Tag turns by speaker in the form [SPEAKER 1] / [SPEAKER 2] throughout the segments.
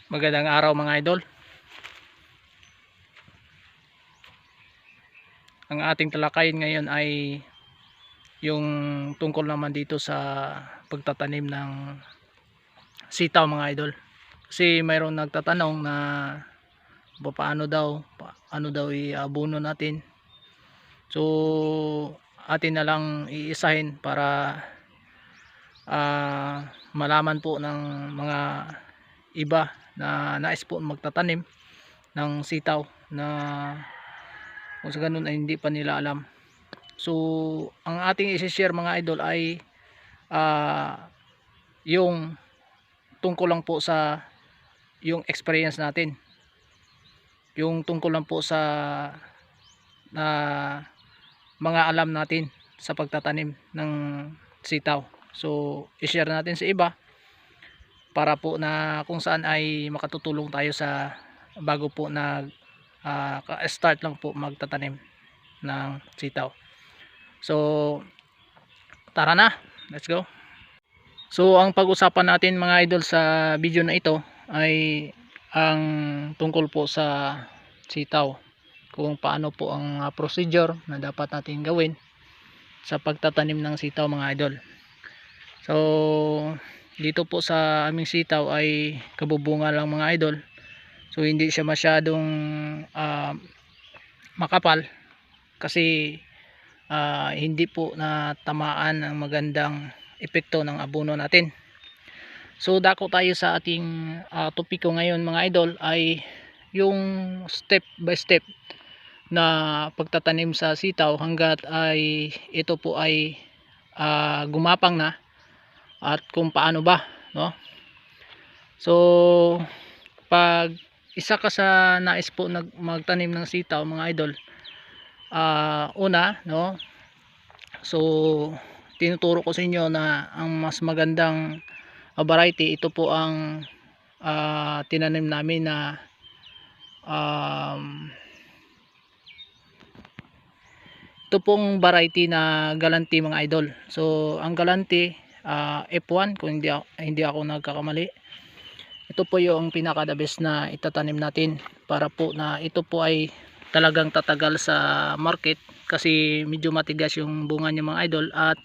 [SPEAKER 1] Magandang araw mga idol. Ang ating talakayin ngayon ay yung tungkol naman dito sa pagtatanim ng sitaw mga idol. Kasi mayroon nagtatanong na paano daw iabuno natin. So atin na lang iisahin para malaman po ng mga iba na nais po magtatanim ng sitaw na kung sa ganun ay hindi pa nila alam. So ang ating i-share mga idol ay yung tungkol lang po sa yung experience natin, yung tungkol lang po sa mga alam natin sa pagtatanim ng sitaw. So i-share natin sa iba para po na kung saan ay makatutulong tayo sa bago po na start lang po magtatanim ng sitaw. So tara na, let's go. So ang pag-usapan natin mga idol sa video na ito ay ang tungkol po sa sitaw, kung paano po ang procedure na dapat natin gawin sa pagtatanim ng sitaw mga idol. So dito po sa aming sitaw ay kabubunga lang mga idol. So hindi siya masyadong makapal kasi hindi po natamaan ang magandang epekto ng abono natin. So dako tayo sa ating topiko ngayon mga idol ay yung step by step na pagtatanim sa sitaw hanggat ay ito po ay gumapang na at kung paano ba, no? So pag isa ka sa nais po magtanim ng sitaw mga idol, una, no, so tinuturo ko sa inyo na ang mas magandang variety, ito po ang tinanim namin na ito pong variety na Galanti mga idol. So ang Galanti F1 kung hindi ako nagkakamali, ito po yung pinaka the best na itatanim natin para po na ito po ay talagang tatagal sa market kasi medyo matigas yung bunga niya mga idol at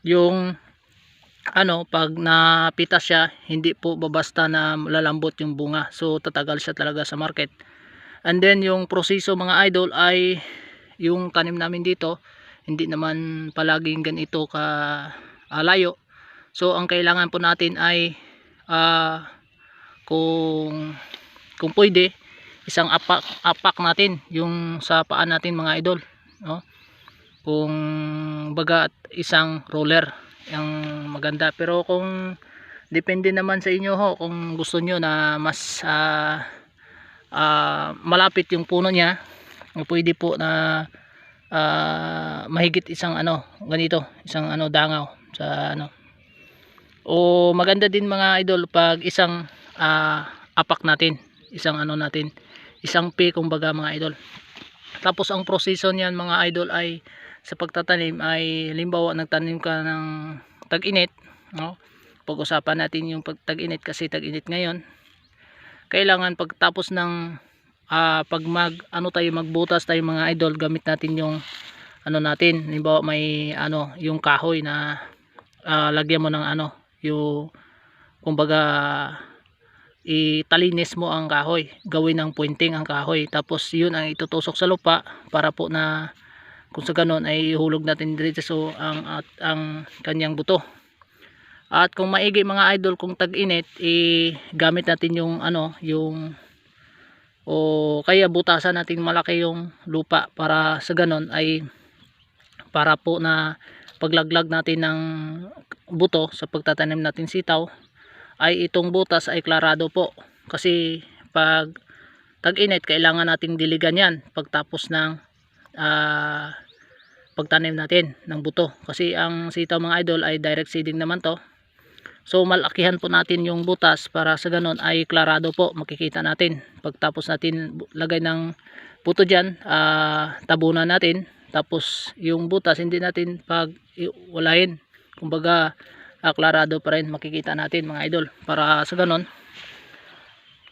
[SPEAKER 1] yung pag napitas siya hindi po babasta na lalambot yung bunga, so tatagal siya talaga sa market. And then yung proseso mga idol ay yung tanim namin dito hindi naman palaging ganito ka layo. So ang kailangan po natin ay kung pwede isang apak natin yung sa paan natin mga idol, no? Kung baga isang roller ang maganda, pero kung depende naman sa inyo ho, kung gusto nyo na mas malapit yung puno niya, pwede po na mahigit isang ganito, isang dangaw sa o maganda din mga idol pag isang apak natin, isang natin, isang P kumbaga mga idol. Tapos ang proseso niyan mga idol ay sa pagtatanim ay halimbawa nagtanim ka ng tag-init, no? Pag-usapan natin yung tag-init kasi tag-init ngayon. Kailangan pagtapos ng pag magbutas tayo mga idol, gamit natin yung natin, halimbawa may yung kahoy na lagyan mo ng yung kumbaga italinis mo ang kahoy, gawin ng pointing ang kahoy, tapos yun ang itutusok sa lupa para po na kung sa ganon ay ihulog natin dito so ang kanyang buto. At kung maigi mga idol, kung tag-init, gamit natin yung yung o kaya butasan natin malaki yung lupa para sa ganon ay para po na paglaglag natin ng buto sa pagtatanim natin sitaw ay itong butas ay klarado po, kasi pag tag-init kailangan nating diligan yan pagtapos ng pagtanim natin ng buto, kasi ang sitaw mga idol ay direct seeding naman to. So malakihan po natin yung butas para sa ganon ay klarado po, makikita natin pagtapos natin lagay ng buto dyan, tabunan natin, tapos yung butas hindi natin pag walahin kumbaga klarado pa rin makikita natin mga idol, para sa ganon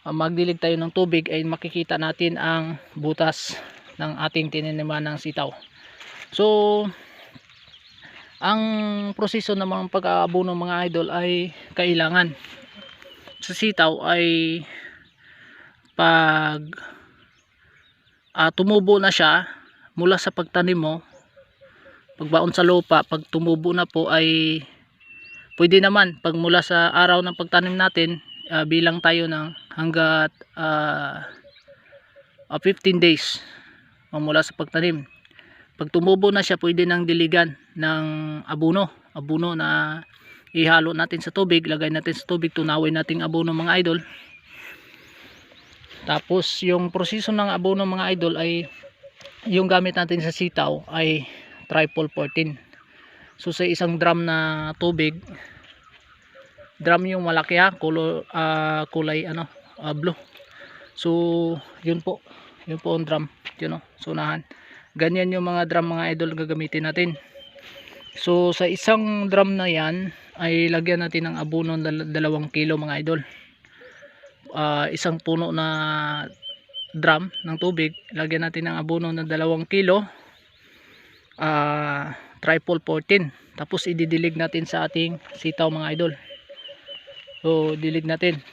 [SPEAKER 1] magdilig tayo ng tubig ay makikita natin ang butas ng ating tininiman ng sitaw. So ang proseso ng mga pag-aabono mga idol ay kailangan sa sitaw ay pag tumubo na siya mula sa pagtanim mo, pagbaon sa lupa, pag tumubo na po ay pwede naman pag mula sa araw ng pagtanim natin, bilang tayo ng hanggat 15 days mula sa pagtanim. Pag tumubo na siya, pwede nang diligan ng abono na ihalo natin sa tubig, lagay natin sa tubig, tunawin natin abono mga idol. Tapos yung proseso ng abono mga idol ay yung gamit natin sa sitaw ay triple 14. So sa isang drum na tubig, drum yung malaki kulay blue. So yun po ang drum, yun sunahan. Ganyan yung mga drum mga idol gagamitin natin. So sa isang drum na yan ay lagyan natin ng abono 2 kilo mga idol. Isang puno na drum ng tubig, lagyan natin ng abono ng 2 kilo, triple 14. Tapos ididilig natin sa ating sitaw mga idol. So dilig natin,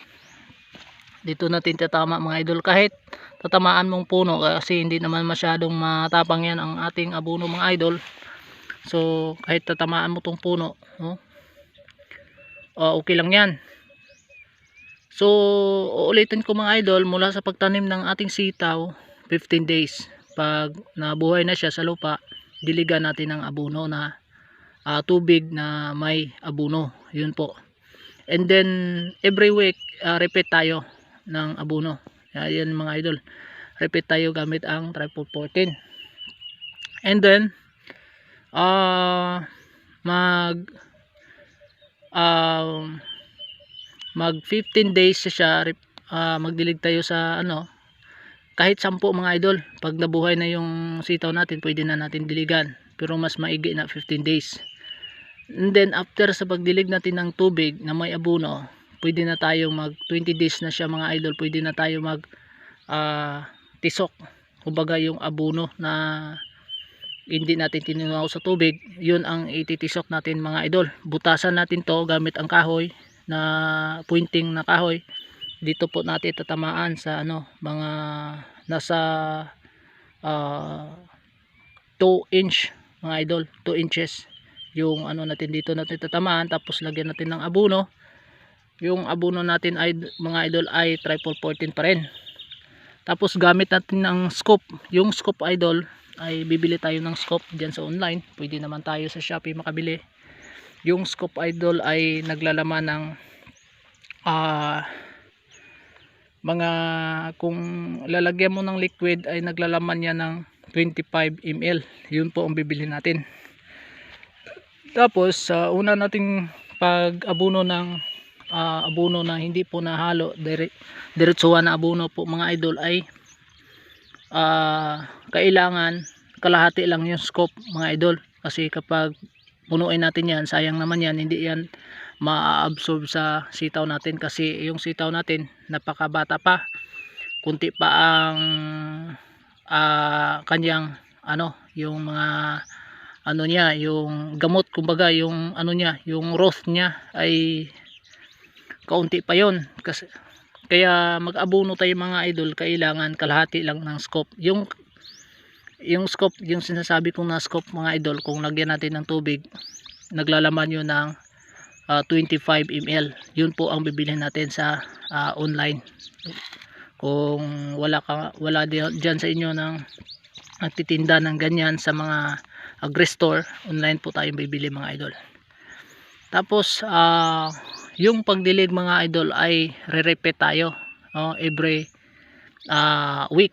[SPEAKER 1] dito natin tatama mga idol, kahit tatamaan mong puno kasi hindi naman masyadong matapang yan ang ating abono mga idol. So kahit tatamaan mo tong puno, okay lang yan. So uulitin ko mga idol, mula sa pagtanim ng ating sitaw 15 days, pag nabuhay na siya sa lupa, diligan natin ng abono na tubig na may abono, yun po. And then every week repeat tayo ng abono. Yan mga idol, repeat tayo gamit ang triple 14. And then mag 15 days siya, magdilig tayo sa kahit 10 mga idol. Pag nabuhay na yung sitaw natin, pwede na natin diligan, pero mas maigi na 15 days. And then after sa pagdilig natin ng tubig na may abono, pwede na tayo mag 20 days na siya mga idol, pwede na tayo mag tisok, kumbaga yung abono na hindi natin tinunaw sa tubig, yun ang ititisok natin mga idol. Butasan natin to gamit ang kahoy na pointing na kahoy. Dito po natin tatamaan sa mga nasa 2 inch mga idol, 2 inches yung natin dito natin tatamaan. Tapos lagyan natin ng abono. Yung abono natin ay mga idol ay triple 14 pa rin. Tapos gamit natin ng scoop. Yung scoop idol ay bibili tayo ng scoop diyan sa online, pwede naman tayo sa Shopee makabili. Yung scoop idol ay naglalaman ng mga, kung lalagyan mo ng liquid ay naglalaman niya ng 25 ml. Yun po ang bibili natin. Tapos una nating pag-abono ng abono na hindi po nahalo, diretsuhan na abono po mga idol, ay kailangan kalahati lang yung scoop mga idol. Kasi kapag punuin natin yan, sayang naman yan, hindi yan ma-absorb sa sitaw natin. Kasi yung sitaw natin napakabata pa, kunti pa ang kanyang yung mga niya, yung gamot, kumbaga yung niya, yung growth niya ay kaunti pa yon. Kasi kaya mag-abono tayo mga idol, kailangan kalahati lang ng scoop. Yung scoop, yung sinasabi kong na scoop mga idol, kung lagyan natin ng tubig, naglalaman yun ng 25 ml. Yun po ang bibilhin natin sa online. Kung wala dyan sa inyo ng nagtitinda ng ganyan sa mga agri-store, online po tayong bibili mga idol. Tapos yung pagdilig mga idol ay re-repeat tayo every week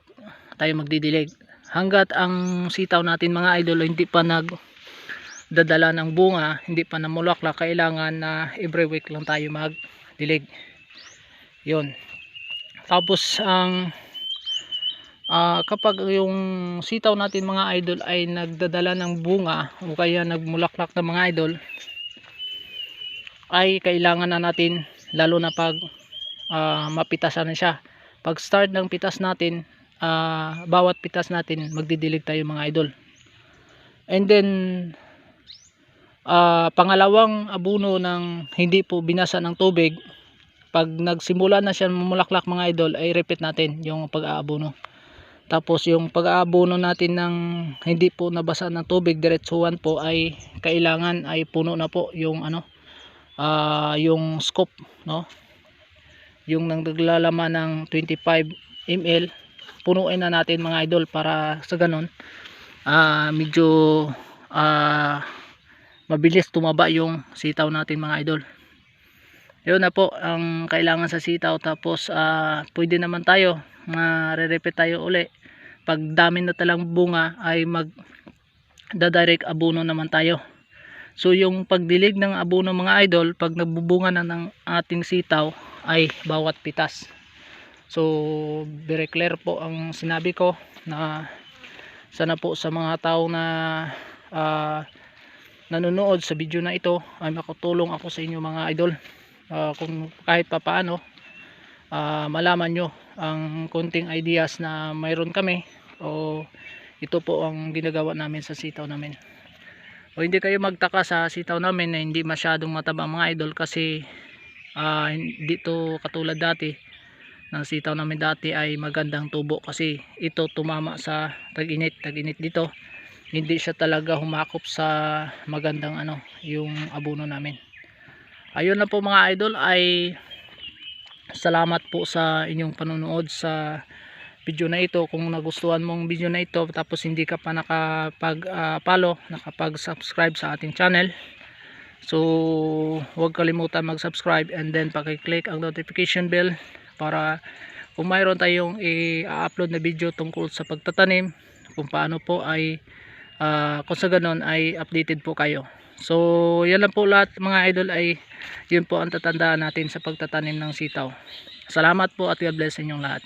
[SPEAKER 1] tayo magdidilig hanggat ang sitaw natin mga idol hindi pa nagdadala ng bunga, hindi pa namulaklak. Kailangan na every week lang tayo magdilig. Yun. Tapos ang kapag yung sitaw natin mga idol ay nagdadala ng bunga o kaya nagmulaklak na mga idol, ay kailangan na natin, lalo na pag mapitasan na siya. Pag start ng pitas natin, bawat pitas natin magdidilig tayo mga idol. And then pangalawang abono ng hindi po binasa ng tubig, pag nagsimula na siya mamulaklak mga idol, ay repeat natin yung pag-aabono. Tapos yung pag-aabono natin ng hindi po nabasa ng tubig, diretsuhan po, ay kailangan ay puno na po yung yung scoop, no? Yung naglalaman ng 25 ml, punuin na natin mga idol, para sa ganun medyo mabilis tumaba yung sitaw natin mga idol. Yun na po ang kailangan sa sitaw. Tapos pwede naman tayo re-repeat tayo uli. Pag dami na talang bunga ay direct abono naman tayo. So yung pagdilig ng abono mga idol, pag nagbubunga na ng ating sitaw, ay bawat pitas. So very clear po ang sinabi ko, na sana po sa mga tao na nanonood sa video na ito ay makatulong ako sa inyo mga idol. Kung kahit pa paano malaman nyo ang konting ideas na mayroon kami, o ito po ang ginagawa namin sa sitaw namin. O hindi kayo magtaka sa sitaw namin na hindi masyadong mataba mga idol, kasi hindi to katulad dati. Ng sitaw namin dati ay magandang tubo, kasi ito tumama sa tag-init dito. Hindi siya talaga humakop sa magandang yung abono namin. Ayun na po mga idol, ay salamat po sa inyong panonood sa video na ito. Kung nagustuhan mong video na ito, tapos hindi ka pa nakapag-follow, nakapag-subscribe sa ating channel, so huwag kalimutan mag-subscribe, and then paki-click ang notification bell, para kung mayroon tayong i-upload na video tungkol sa pagtatanim, kung paano po ay kung sa ganon ay updated po kayo. So yan lang po lahat mga idol, ay yun po ang tatandaan natin sa pagtatanim ng sitaw. Salamat po at God bless sa inyong lahat.